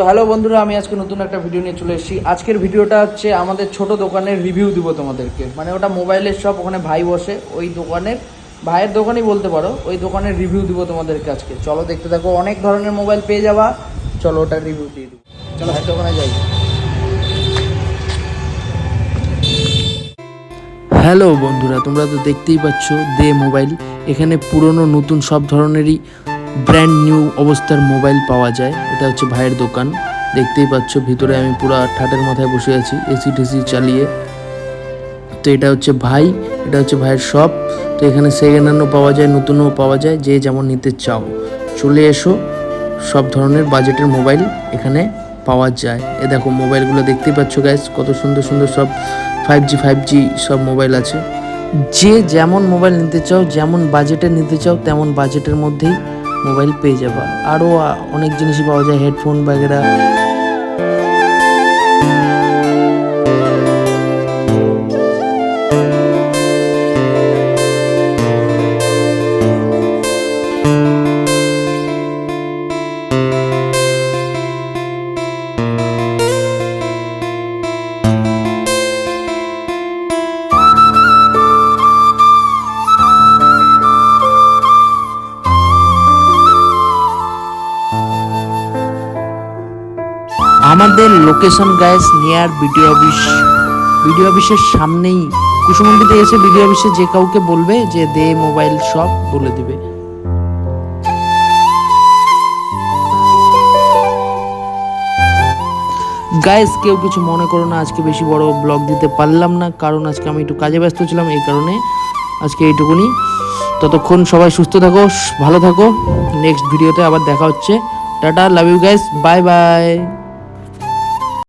তো হ্যালো বন্ধুরা, আমি আজকে নতুন একটা ভিডিও নিয়ে চলে এসেছি। আজকের ভিডিওটা হচ্ছে আমাদের ছোট দোকানের রিভিউ দিব তোমাদেরকে। মানে ওটা মোবাইলের শপ, ওখানে ভাই বসে, ওই দোকানের ভাইয়ের দোকানই বলতে পারো, ওই দোকানের রিভিউ দিব তোমাদেরকে আজকে। চলো দেখতে থাকো, অনেক ধরনের মোবাইল পেয়ে যাবা। চলো ওটার রিভিউ দিয়ে দিব, চলো ভাইয়ের দোকানে যাই। হ্যালো বন্ধুরা, তোমরা তো দেখতেই পাচ্ছ দে মোবাইল। এখানে পুরনো নতুন সব ধরনেরই ব্র্যান্ড নিউ অবস্থার মোবাইল পাওয়া যায়। এটা হচ্ছে ভাইয়ের দোকান, দেখতেই পাচ্ছ। ভিতরে আমি পুরো ঠাটের মাথায় বসে আছি এসি টেসি চালিয়ে। তো এটা হচ্ছে ভাই, এটা হচ্ছে ভাইয়ের শপ। তো এখানে সেকেন্ড হ্যান্ডও পাওয়া যায়, নতুনও পাওয়া যায়, যে যেমন নিতে চাও চলে এসো। সব ধরনের বাজেটের মোবাইল এখানে পাওয়া যায়। এ দেখো মোবাইলগুলো দেখতেই পাচ্ছ গাইস, কত সুন্দর সুন্দর সব 5G সব মোবাইল আছে। যে যেমন মোবাইল নিতে চাও, যেমন বাজেটে নিতে চাও, তেমন বাজেটের মধ্যেই মোবাইল পেয়ে যাবা। আরও অনেক জিনিসই পাওয়া যায়, হেডফোন বাগেরা। আমাদের location guys near BDO office. BDO অফিসের সামনেই, কুসুমন্দিতে এসে বিডিও অফিসে যে কাউকে বলবে যে দে মোবাইল শপ, বলে দিবে। গাইস কেউ কিছু মনে করো না, আজকে বেশি বড় ব্লগ দিতে পারলাম না, কারণ আজকে আমি একটু কাজে ব্যস্ত ছিলাম, এই কারণে আজকে এইটুকুনি। ততক্ষণ সবাই সুস্থ থাকো, ভালো থাকো। নেক্সট ভিডিওতে আবার দেখা হচ্ছে। Tata, love you guys, bye by.